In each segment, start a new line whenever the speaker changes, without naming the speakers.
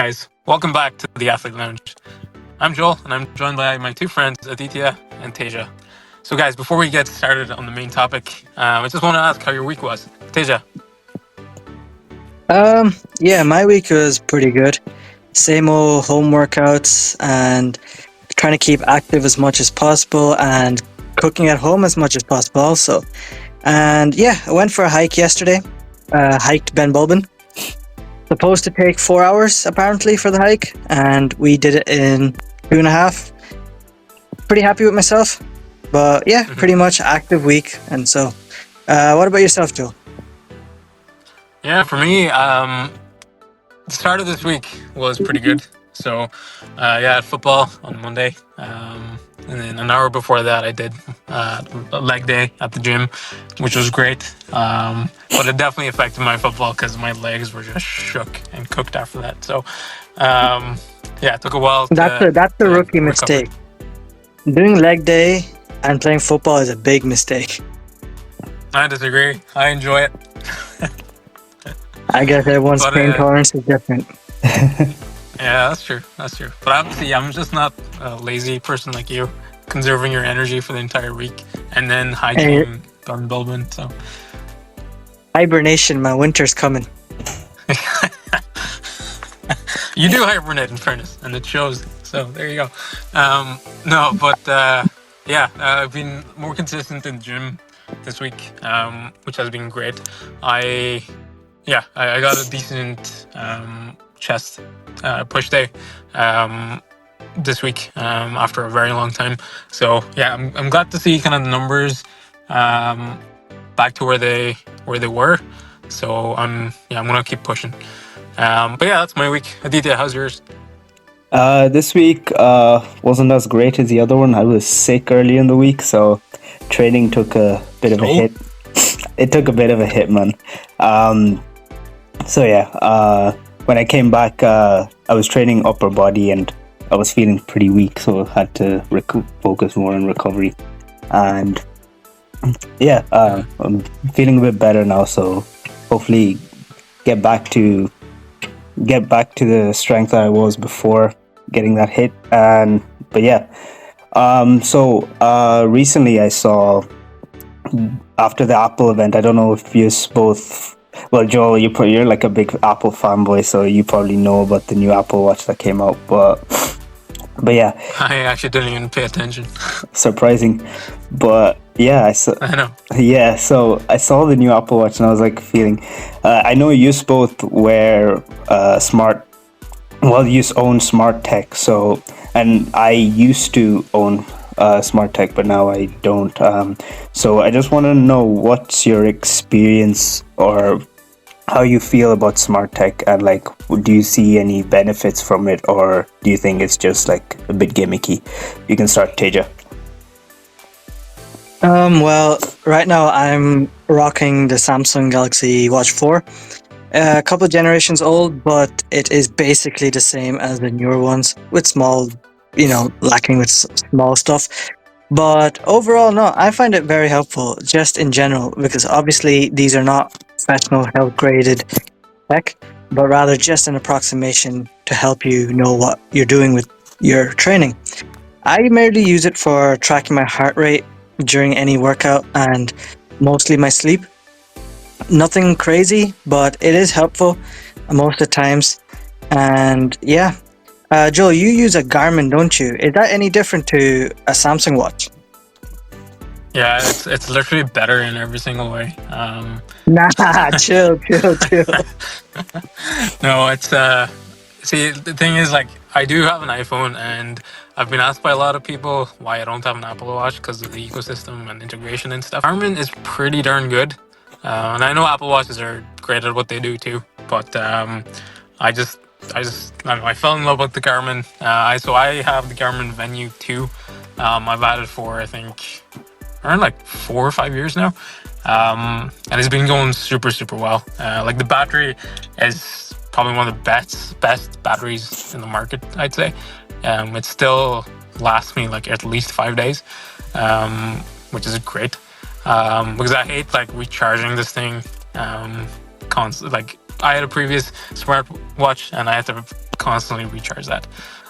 guys, welcome back to the Athlete Lounge. I'm Joel, and I'm joined by my two friends, Adithya and Teja. So guys, before we get started on the main topic, I just want to ask how your week was. Teja?
Yeah, my week was pretty good. Same old home workouts and trying to keep active as much as possible and cooking at home as much as possible also. And yeah, I went for a hike yesterday. Hiked Ben Bulben. Supposed to take 4 hours apparently for the hike, and we did it in 2.5. Pretty happy with myself. But yeah, pretty much active week. And so, what about yourself, Joel?
Yeah, for me, the start of this week was pretty good. So, I had football on Monday. And then an hour before that, I did a leg day at the gym, which was great. But it definitely affected my football because my legs were just shook and cooked after that. So, it took a while.
That's the rookie
recover.
mistake. Doing leg day and playing football is a big mistake.
I disagree. I enjoy it.
I guess everyone's pain tolerance is different.
Yeah, that's true. But obviously, I'm just not a lazy person like you, conserving your energy for the entire week and then hiking Ben Bulben. So
hibernation, my winter's coming.
You do hibernate, in fairness, and it shows. So there you go. I've been more consistent in the gym this week, which has been great. I got a decent chest push day this week after a very long time. So yeah, I'm glad to see kind of the numbers back to where they were. So I'm gonna keep pushing. But yeah, that's my week. Adithya, how's yours?
This week wasn't as great as the other one. I was sick early in the week, so training took a bit of a hit. It took a bit of a hit, man. When I came back, I was training upper body and I was feeling pretty weak, so I had to focus more on recovery. And I'm feeling a bit better now, so hopefully get back to the strength that I was before getting that hit. Recently I saw, after the Apple event, I don't know if you both. Well, Joel, you're like a big Apple fanboy, so you probably know about the new Apple Watch that came out. But yeah,
I actually didn't even pay attention.
Surprising, but yeah,
I know.
Yeah, so I saw the new Apple Watch and I was like feeling. I know you both wear you own smart tech. So, and I used to own smart tech, but now I don't. So I just want to know what's your experience or how you feel about smart tech, and like, do you see any benefits from it, or do you think it's just like a bit gimmicky? You can start, Teja.
Well, right now I'm rocking the Samsung Galaxy Watch 4. A couple of generations old, but it is basically the same as the newer ones, with small, lacking with small stuff. But overall, no, I find it very helpful just in general, because obviously these are not professional health graded tech, but rather just an approximation to help you know what you're doing with your training. I merely use it for tracking my heart rate during any workout and mostly my sleep. Nothing crazy, but it is helpful most of the times. And yeah, Joel, you use a Garmin, don't you? Is that any different to a Samsung watch?
Yeah, it's literally better in every single way.
Nah, chill.
No, it's see, the thing is, like, I do have an iPhone, and I've been asked by a lot of people why I don't have an Apple Watch because of the ecosystem and integration and stuff. Garmin is pretty darn good, and I know Apple Watches are great at what they do too. But I don't know, I fell in love with the Garmin. I have the Garmin Venue 2. I've had it for, I think, around like 4 or 5 years now, and it's been going super well. Like, the battery is probably one of the best batteries in the market, I'd say. It still lasts me like at least 5 days, which is great, because I hate like recharging this thing constantly. Like, I had a previous smartwatch and I had to constantly recharge that.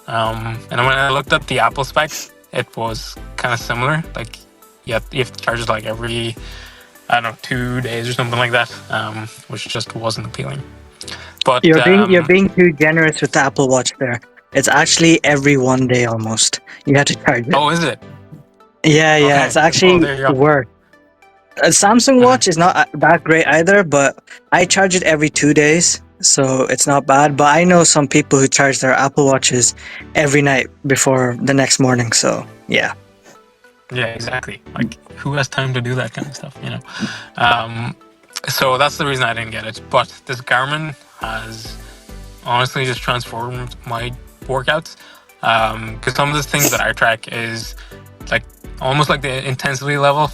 And when I looked at the Apple specs, it was kind of similar. Like you have to charge it like every, I don't know, 2 days or something like that, which just wasn't appealing. But
You're being too generous with the Apple Watch there. It's actually every 1 day almost. You have to charge it.
oh, is it?
Yeah,
Okay.
it's
Oh,
actually
there you go.
worth. A Samsung
Mhm.
Watch is not that great either, but I charge it every 2 days, so it's not bad. But I know some people who charge their Apple Watches every night before the next morning. So yeah.
Yeah, exactly. Like, who has time to do that kind of stuff, you know? So that's the reason I didn't get it. But this Garmin has honestly just transformed my workouts. Because some of the things that I track is like almost like the intensity level,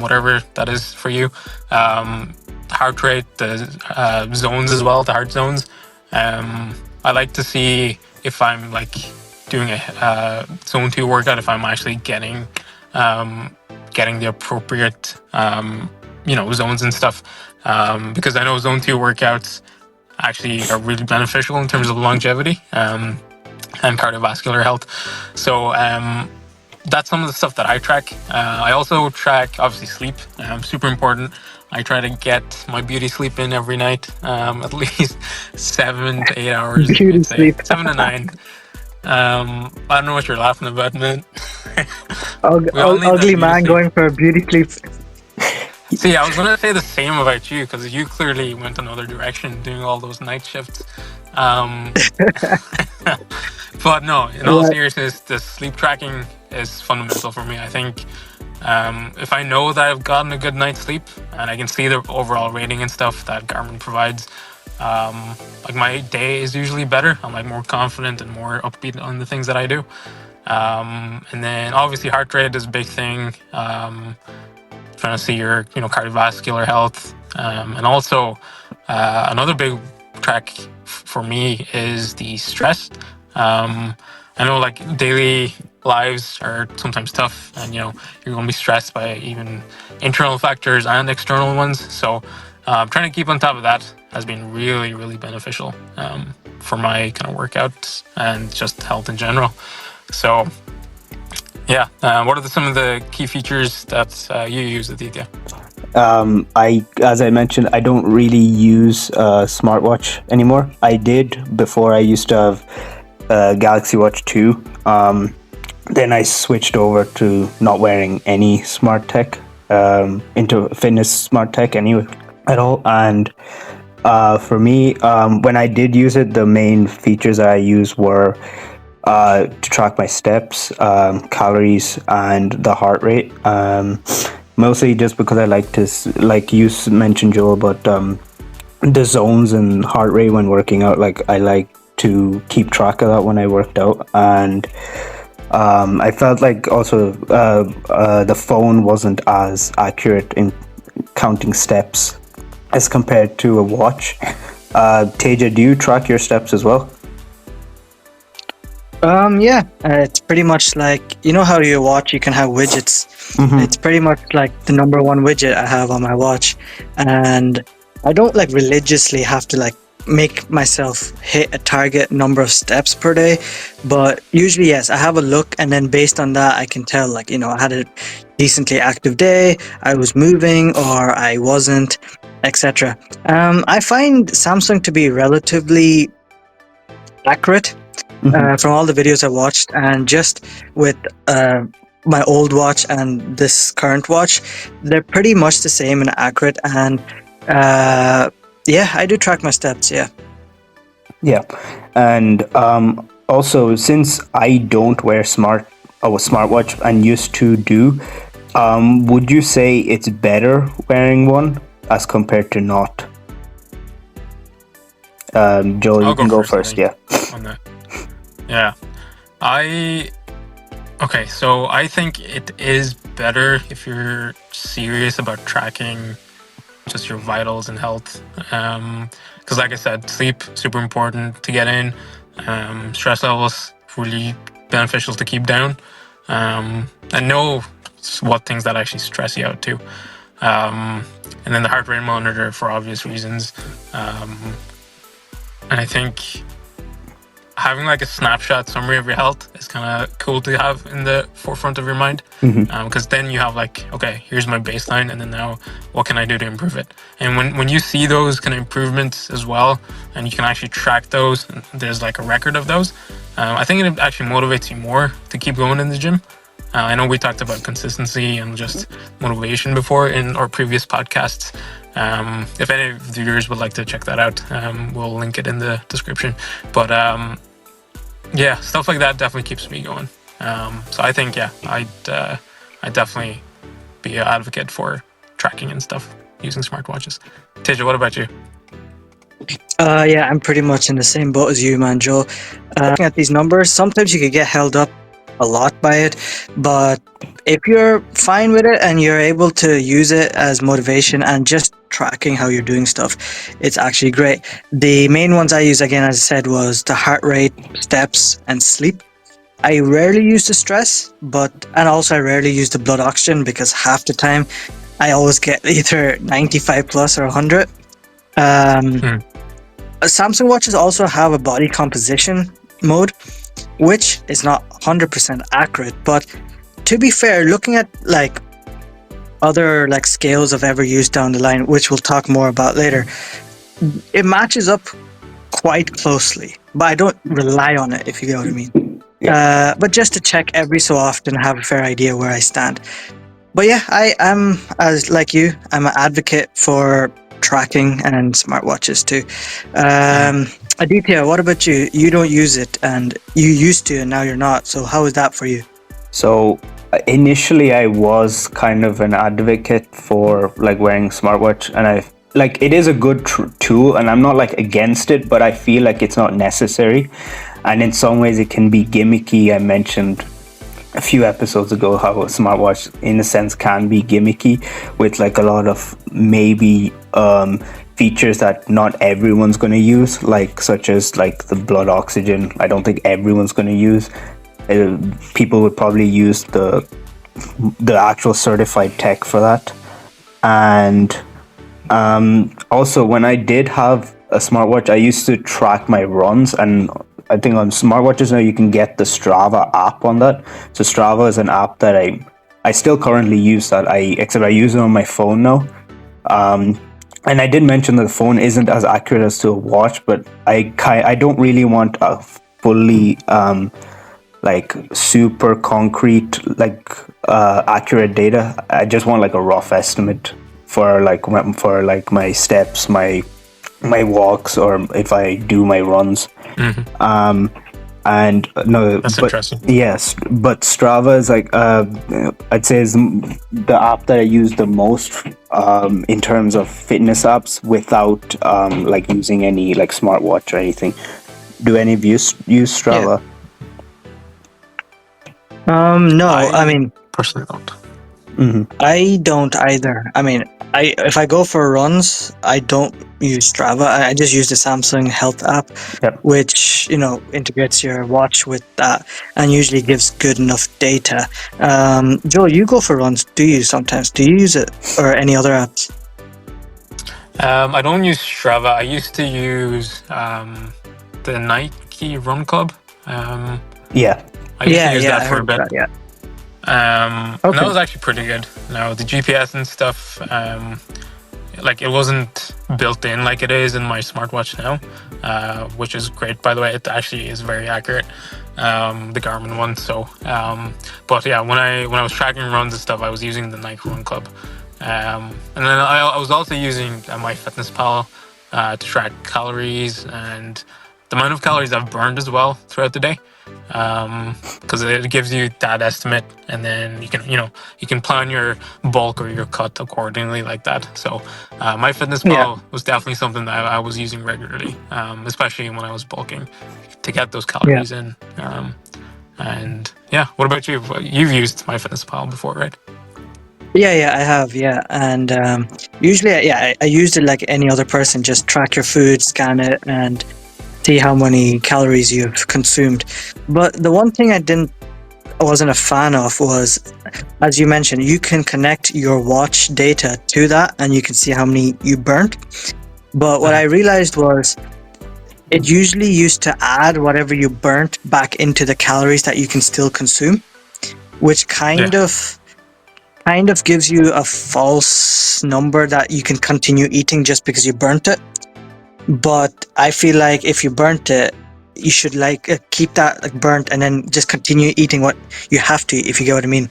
whatever that is for you. Heart rate, the zones as well, the heart zones. I like to see if I'm like doing a zone 2 workout, if I'm actually getting the appropriate zones and stuff, because I know zone 2 workouts actually are really beneficial in terms of longevity and cardiovascular health. So that's some of the stuff that I track. I also track obviously sleep, super important. I try to get my beauty sleep in every night, at least 7 to 8 hours,
Beauty
I'd say
sleep.
7 to 9. I don't know what you're laughing about, man. We all need that
Ugly
beauty
man
sleep.
going for a beauty sleep.
See, I was going to say the same about you because you clearly went another direction doing all those night shifts. But no, in all
What?
seriousness, the sleep tracking is fundamental for me. I think if I know that I've gotten a good night's sleep and I can see the overall rating and stuff that Garmin provides, like my day is usually better. I'm like more confident and more upbeat on the things that I do. And then obviously heart rate is a big thing. Trying to see your cardiovascular health, and also another big track for me is the stress. I know like daily lives are sometimes tough, and you're going to be stressed by even internal factors and external ones. So trying to keep on top of that has been really, really beneficial for my kind of workouts and just health in general. So yeah, what are some of the key features that you use, Adithya?
As I mentioned, I don't really use a smartwatch anymore. I did before. I used to have a Galaxy Watch 2. Then I switched over to not wearing any smart tech, into fitness smart tech anyway at all. And for me, when I did use it, the main features that I used were to track my steps, calories, and the heart rate. Mostly just because I like to, like you mentioned, Joel, about the zones and heart rate when working out. Like I like to keep track of that when I worked out, and I felt like also the phone wasn't as accurate in counting steps as compared to a watch. Teja, do you track your steps as well?
Yeah, it's pretty much like, how your watch, you can have widgets. It's pretty much like the number one widget I have on my watch. And I don't like religiously have to like make myself hit a target number of steps per day. But usually, yes, I have a look, and then based on that, I can tell like, I had a decently active day, I was moving or I wasn't, etc. I find Samsung to be relatively accurate. From all the videos I watched, and just with my old watch and this current watch, they're pretty much the same and accurate. And yeah, I do track my steps. Yeah.
And also, since I don't wear smartwatch and used to do, would you say it's better wearing one as compared to not? Joel, you can go first. Yeah.
On that. Yeah, okay, so I think it is better if you're serious about tracking just your vitals and health. Because like I said, sleep, super important to get in. Stress levels, really beneficial to keep down. And know what things that actually stress you out too. And then the heart rate monitor for obvious reasons. And I think having like a snapshot summary of your health is kind of cool to have in the forefront of your mind, because then you have like, okay, here's my baseline, and then now what can I do to improve it? And when you see those kind of improvements as well, and you can actually track those, and there's like a record of those, I think it actually motivates you more to keep going in the gym. I know we talked about consistency and just motivation before in our previous podcasts. If any of the viewers would like to check that out, we'll link it in the description. But yeah, stuff like that definitely keeps me going. So I think, yeah, I'd definitely be an advocate for tracking and stuff using smartwatches. Teja, what about you?
Yeah, I'm pretty much in the same boat as you, man, Joel. Looking at these numbers, sometimes you could get held up a lot by it, but if you're fine with it and you're able to use it as motivation and just tracking how you're doing stuff, it's actually great. The main ones I use, again, as I said, was the heart rate, steps, and sleep. I rarely use the stress, and also I rarely use the blood oxygen, because half the time I always get either 95 plus or 100. Samsung watches also have a body composition mode, which is not 100% accurate, but to be fair, looking at like other like scales I've ever used down the line, which we'll talk more about later, it matches up quite closely, but I don't rely on it, if you get what I mean. But just to check every so often, have a fair idea where I stand. But yeah, I am, as like you, I'm an advocate for tracking and smartwatches too. Adithya, what about you? You don't use it, and you used to, and now you're not. So how is that for you?
So initially I was kind of an advocate for like wearing smartwatch, and I like it is a good tool, and I'm not like against it, but I feel like it's not necessary, and in some ways it can be gimmicky. I mentioned a few episodes ago how a smartwatch in a sense can be gimmicky, with like a lot of maybe features that not everyone's going to use, like such as like the blood oxygen. I don't think everyone's going to use. People would probably use the actual certified tech for that. And also, when I did have a smartwatch, I used to track my runs, and I think on smartwatches now you can get the Strava app on that. So Strava is an app that I still currently use, except I use it on my phone now. And I did mention that the phone isn't as accurate as to a watch, but I don't really want a fully like super concrete accurate data. I just want like a rough estimate for my steps, my walks, or if I do my runs. And no,
that's interesting.
Yes, but Strava is like I'd say is the app that I use the most in terms of fitness apps without like using any like smartwatch or anything. Do any of you use Strava?
No, I mean
personally don't.
I don't either. I mean, if I go for runs, I don't use Strava. I just use the Samsung Health app, which integrates your watch with that and usually gives good enough data. Joel, you go for runs? Do you sometimes? Do you use it or any other apps?
I don't use Strava. I used to use the Nike Run Club. I used to use that for a bit. And that was actually pretty good. Now the GPS and stuff, like it wasn't built in like it is in my smartwatch now, which is great, by the way. It actually is very accurate, the Garmin one. So, but yeah, when I was tracking runs and stuff, I was using the Nike Run Club, and then I was also using MyFitnessPal to track calories and the amount of calories I've burned as well throughout the day. Because it gives you that estimate, and then you can plan your bulk or your cut accordingly like that. So MyFitnessPal was definitely something that I was using regularly, especially when I was bulking, to get those calories in. And yeah, what about you? You've used MyFitnessPal before, right?
Yeah, I have, and usually I used it like any other person. Just track your food, scan it, and see how many calories you've consumed. But the one thing I wasn't a fan of was, as you mentioned, you can connect your watch data to that and you can see how many you burnt. But what I realized was it usually used to add whatever you burnt back into the calories that you can still consume, which kind of gives you a false number that you can continue eating just because you burnt it. But I feel like if you burnt it, you should keep that burnt and then just continue eating what you have to eat, if you get what I mean.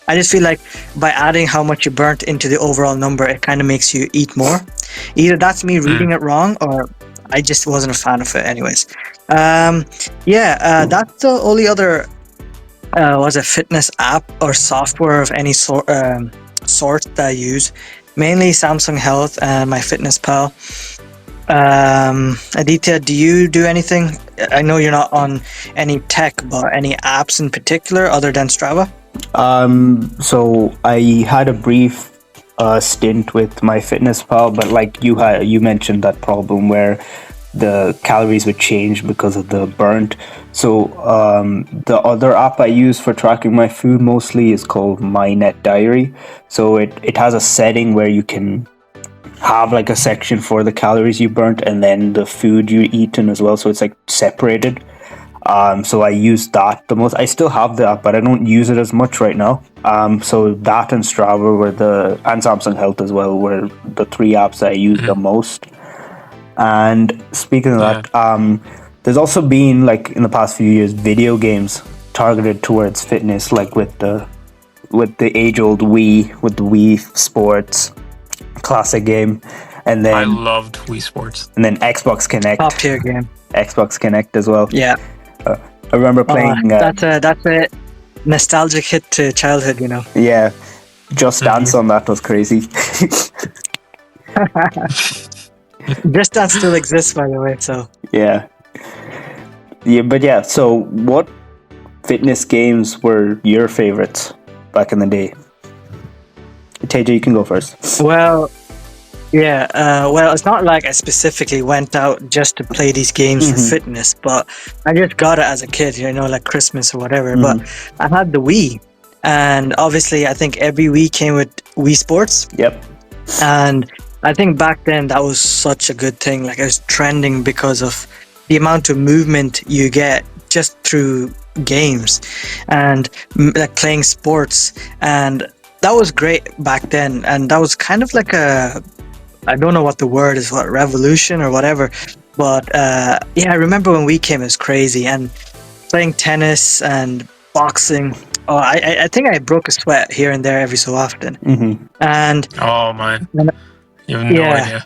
I just feel like by adding how much you burnt into the overall number, it kind of makes you eat more. Either that's me reading it wrong, or I just wasn't a fan of it anyways. That's the only other was a fitness app or software of any sort that I use. Mainly Samsung Health and MyFitnessPal. Adithya, do you do anything? I know you're not on any tech, but any apps in particular other than Strava?
So I had a brief stint with MyFitnessPal, but like you mentioned that problem where the calories would change because of the burnt. So the other app I use for tracking my food mostly is called MyNet Diary. So it has a setting where you can have like a section for the calories you burnt and then the food you eaten as well. So it's like separated. So I use that the most. I still have the app, but I don't use it as much right now. So that and Strava and Samsung Health as well were the three apps that I use the most. And speaking of that, there's also been like in the past few years video games targeted towards fitness, like with the age-old Wii, with the Wii Sports classic game, and then
I loved Wii Sports,
and then Xbox Connect,
top tier game.
Xbox Connect as well.
Yeah,
I remember playing.
That's a nostalgic hit to childhood, you know.
Yeah, Just Dance on that was crazy.
Just Dance still exists, by the way. So
yeah. But yeah. So, what fitness games were your favorites back in the day? Teja, you can go first.
Well, it's not like I specifically went out just to play these games for fitness, but I just got it as a kid, you know, like Christmas or whatever. But I had the Wii, and obviously I think every Wii came with Wii Sports.
Yep.
And I think back then that was such a good thing. Like, it was trending because of the amount of movement you get just through games and like playing sports, and that was great back then. And that was kind of like I don't know what the word is, what revolution or whatever, but I remember when we came, it was crazy. And playing tennis and boxing, I think I broke a sweat here and there every so often. And
oh man, you have no idea.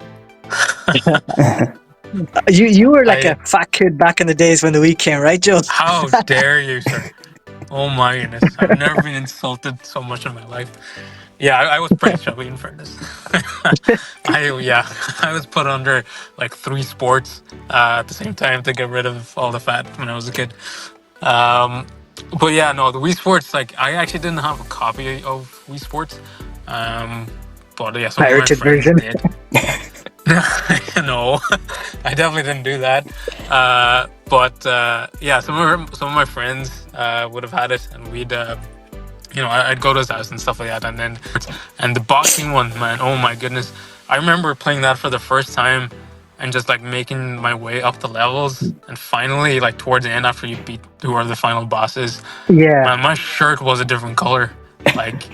you were like a fat kid back in the days when the Wii came, right, Joe?
How dare you, sir? Oh my goodness, I've never been insulted so much in my life. Yeah, I was pretty chubby in fairness. I was put under like 3 sports at the same time to get rid of all the fat when I was a kid. But yeah, no, the Wii Sports, like, I actually didn't have a copy of Wii Sports. But yeah, some of my
Pirated
friends
version.
did. No, I definitely didn't do that. But some of my friends would have had it, and we'd I'd go to his house and stuff like that. And the boxing one, man, oh my goodness, I remember playing that for the first time and just like making my way up the levels, and finally, like towards the end, after you beat who are the final bosses, man, my shirt was a different color. Like,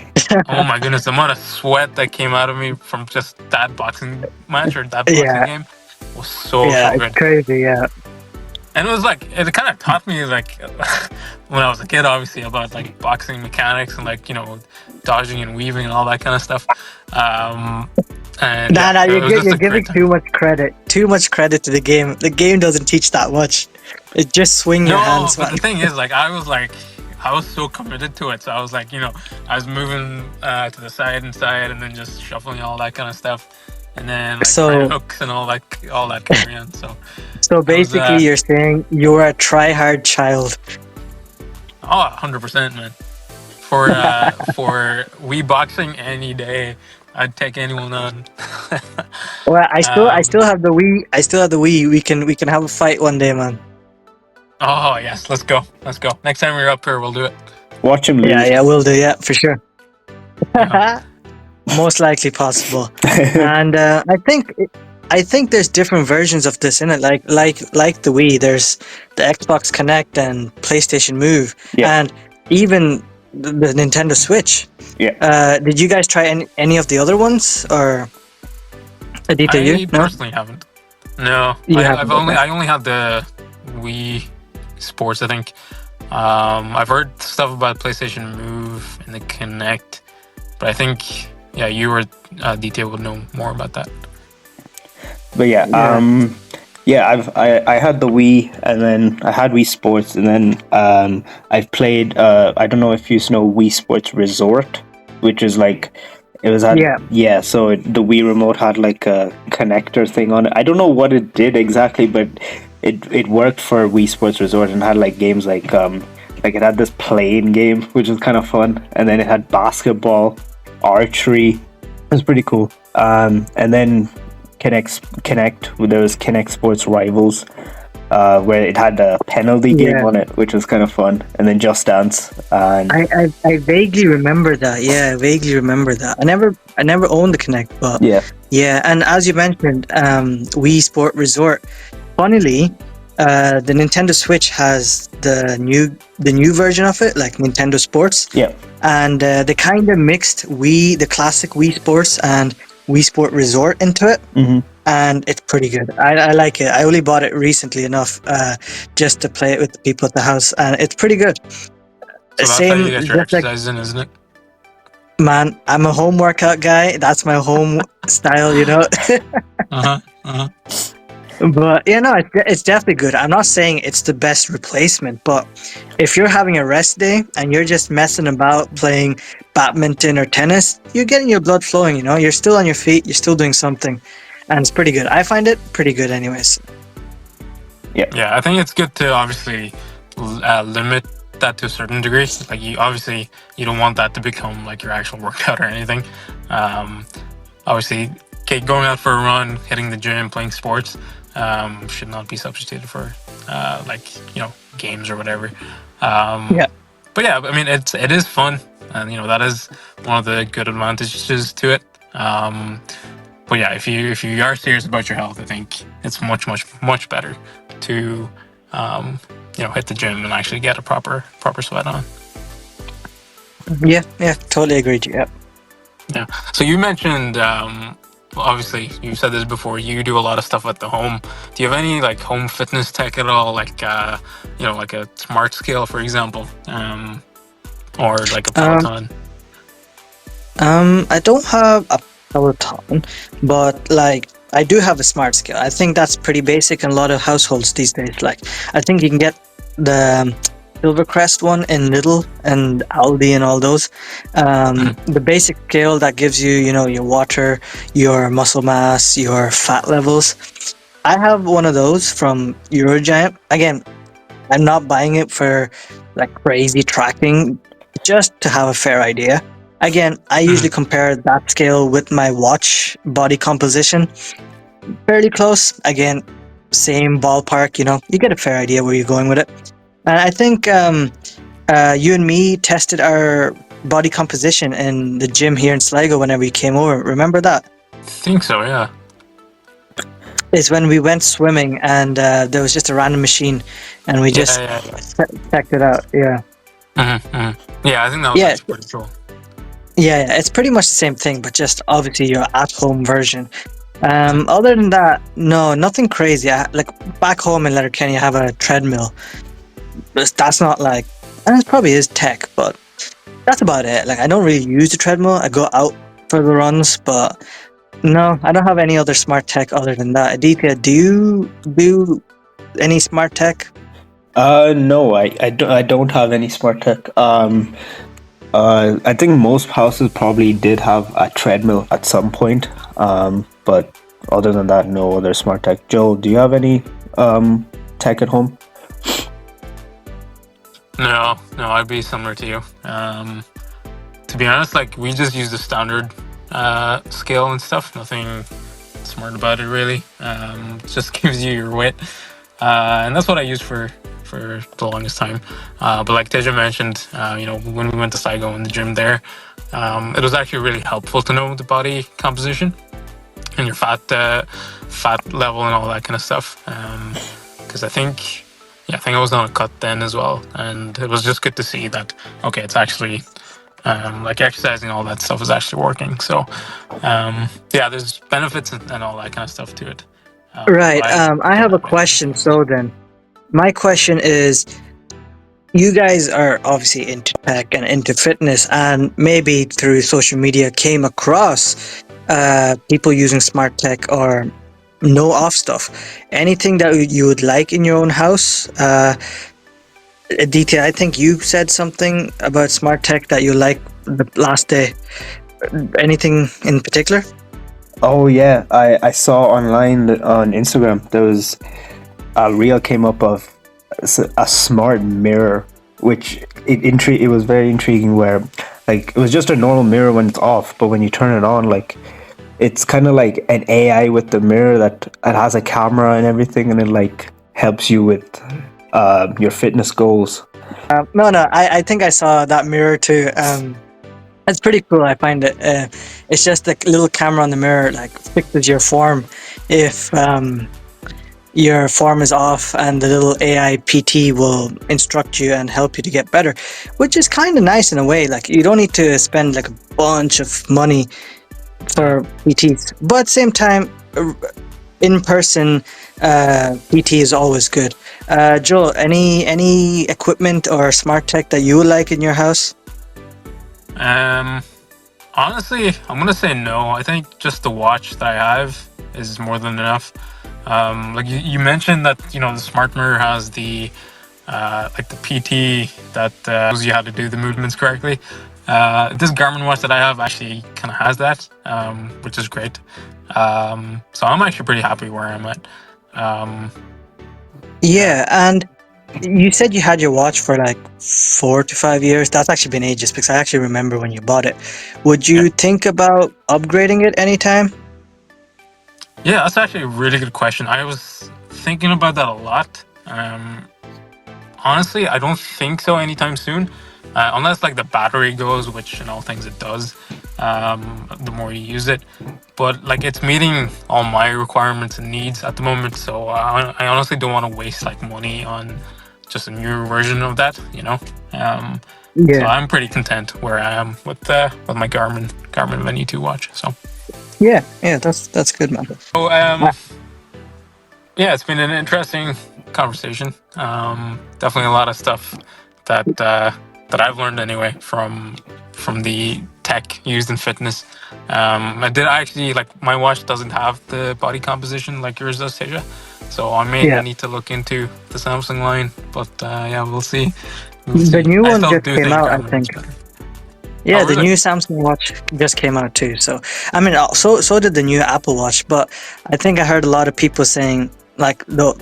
oh my goodness, the amount of sweat that came out of me from just that boxing match or that boxing game was so good.
It's crazy,
And it was like, it kind of taught me, like, when I was a kid, obviously, about like boxing mechanics and like, dodging and weaving and all that kind of stuff.
You're giving too much credit. Too much credit to the game. The game doesn't teach that much. It just swing your hands.
No, but the thing is, like, I was so committed to it. So I was like, I was moving to the side and side, and then just shuffling all that kind of stuff. And then like hooks and all that carry on. So
basically, you're saying you were a try-hard child.
Oh, 100%, man. For Wii boxing any day, I'd take anyone on.
Well, I still have the Wii. I still have the Wii. We can have a fight one day, man.
Oh yes, let's go. Next time we're up here, we'll do it.
Watch him lose.
Yeah, we'll do. Yeah, for sure. Most likely possible. And I I think there's different versions of this in it. Like the Wii, there's the Xbox Connect and PlayStation Move,
Yeah.
and even the Nintendo Switch.
Yeah.
Did you guys try any of the other ones, or Adithya, you?
I
No,
personally haven't. No,
you
I've
haven't. Okay.
I only had the Wii Sports, I think. I've heard stuff about PlayStation Move and the Kinect, but I think you or Aditya would know more about that.
But yeah, I had the Wii, and then I had Wii Sports, and then I've played. I don't know if you know Wii Sports Resort, which is like it was had So the Wii remote had like a connector thing on it. I don't know what it did exactly, but it worked for Wii Sports Resort and had like games like it had this plane game which was kind of fun, and then it had basketball, archery. It was pretty cool. And then Kinect, there was Kinect Sports Rivals, where it had a penalty game on it, which was kind of fun. And then Just Dance. And
I vaguely remember that. Yeah, I vaguely remember that. I never owned the Kinect, but yeah. And as you mentioned, Wii Sport Resort. Funnily, the Nintendo Switch has the new version of it, like Nintendo Sports.
Yeah.
And they kind of mixed the classic Wii Sports and Wii Sport Resort into it.
Mm-hmm.
And it's pretty good. I like it. I only bought it recently enough just to play it with the people at the house, and it's pretty good.
So that's how you get your exercise in, isn't it?
Man, I'm a home workout guy. That's my home style, you know. But it's definitely good. I'm not saying it's the best replacement, but if you're having a rest day and you're just messing about playing badminton or tennis, you're getting your blood flowing, you know. You're still on your feet, you're still doing something, and it's pretty good. I find it pretty good anyways.
Yeah, I think it's good to obviously limit that to a certain degree. Like you don't want that to become like your actual workout or anything. Obviously, going out for a run, hitting the gym, playing sports should not be substituted for games or whatever. But yeah, I mean it is fun, and that is one of the good advantages to it. But yeah, if you are serious about your health, I think it's much better to hit the gym and actually get a proper sweat on.
Yeah, totally agreed. Yeah.
So you mentioned obviously you said this before, you do a lot of stuff at the home. Do you have any like home fitness tech at all, like like a smart scale, for example, or like a Peloton?
I don't have a Peloton, but like I do have a smart scale. I think that's pretty basic in a lot of households these days. Like I think you can get the Silvercrest one in Lidl and Aldi and all those. The basic scale that gives you, your water, your muscle mass, your fat levels. I have one of those from Eurogiant. Again, I'm not buying it for like crazy tracking, just to have a fair idea. Again, I usually compare that scale with my watch body composition. Fairly close. Again, same ballpark, you get a fair idea where you're going with it. And I think you and me tested our body composition in the gym here in Sligo whenever you came over. Remember that?
I think so, yeah.
It's when we went swimming and there was just a random machine and we just checked it out. Yeah.
Yeah, I think that was actually pretty cool.
Yeah, it's pretty much the same thing, but just obviously your at-home version. Other than that, no, nothing crazy. Like back home in Letterkenny, I have a treadmill. That's not like, and it probably is tech, but that's about it. Like I don't really use the treadmill. I go out for the runs, but no, I don't have any other smart tech other than that. Adithya, do you do any smart tech?
No, I don't have any smart tech. I think most houses probably did have a treadmill at some point. But other than that, no other smart tech. Joel, do you have any tech at home?
No, I'd be similar to you. To be honest, like we just use the standard scale and stuff. Nothing smart about it really. It just gives you your weight, and that's what I use for the longest time. But like Teja mentioned, when we went to Cyclone in the gym there, it was actually really helpful to know the body composition and your fat fat level and all that kind of stuff. Because I think I was on a cut then as well, and it was just good to see that okay, it's actually like exercising, all that stuff is actually working. So there's benefits and all that kind of stuff to it.
Right.
I
I
don't
have a
have any
question.
issues.
So then, my question is, you guys are obviously into tech and into fitness, and maybe through social media came across people using smart tech or no off stuff. Anything that you would like in your own house? Aditya, I think you said something about smart tech that you like the last day. Anything in particular?
Oh yeah, I saw online on Instagram there was a reel came up of a smart mirror, which it was very intriguing. Where like it was just a normal mirror when it's off, but when you turn it on, like it's kind of like an AI with the mirror that it has a camera and everything, and it like helps you with your fitness goals.
No, I think I saw that mirror too. It's pretty cool. I find it. It's just a little camera on the mirror, like fixes your form. If your form is off, and the little AI PT will instruct you and help you to get better, which is kind of nice in a way. Like you don't need to spend like a bunch of money for PTs, but at the same time, in-person PT is always good. Joel, any equipment or smart tech that you would like in your house?
Honestly, I'm gonna say no. I think just the watch that I have is more than enough. Like you mentioned that the smart mirror has the like the PT that shows you how to do the movements correctly. This Garmin watch that I have actually kind of has that, which is great. So I'm actually pretty happy where I'm at.
Yeah, and you said you had your watch for like 4 to 5 years. That's actually been ages because I actually remember when you bought it. Would you
Yeah.
think about upgrading it anytime?
Yeah, that's actually a really good question. I was thinking about that a lot. Honestly, I don't think so anytime soon, unless like the battery goes, which in all things it does. The more you use it, but like it's meeting all my requirements and needs at the moment. So I honestly don't want to waste like money on just a newer version of that. So
Yeah,
I'm pretty content where I am with my Garmin Venue 2 watch. So.
yeah, that's good, man.
So
Uh,
yeah, it's been an interesting conversation. Definitely a lot of stuff that I've learned anyway from the tech used in fitness. I did actually like my watch doesn't have the body composition like yours does, Teja. So I may
yeah,
need to look into the Samsung line, but yeah, we'll see. We'll
the
see.
new
I
one
still
just
do
came
think
out, I
Garmin is
think.
better.
Yeah,
Oh,
the
really?
new Samsung watch just came out too. So, I mean, so did the new Apple Watch. But I think I heard a lot of people saying like the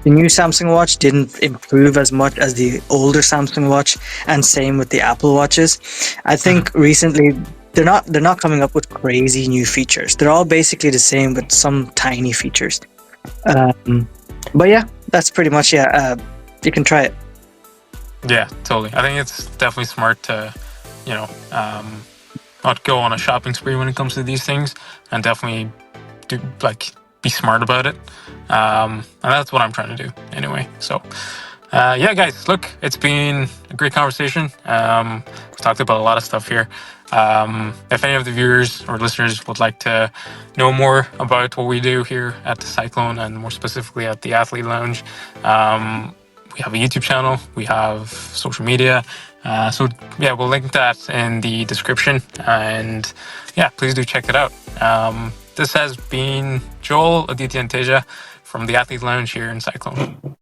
new Samsung watch didn't improve as much as the older Samsung watch, and same with the Apple watches. I think recently they're not coming up with crazy new features. They're all basically the same with some tiny features. Um, but yeah, that's pretty much you can try it.
Yeah, totally. I think it's definitely smart to, you know, not go on a shopping spree when it comes to these things, and definitely do like be smart about it. And that's what I'm trying to do anyway. So, yeah, guys, look, it's been a great conversation. We've talked about a lot of stuff here. If any of the viewers or listeners would like to know more about what we do here at the Cyclone, and more specifically at the Athlete Lounge, we have a YouTube channel, we have social media. So yeah, we'll link that in the description, and yeah, please do check it out. This has been Joel, Adithya, and Teja from the Athlete Lounge here in Cyclone.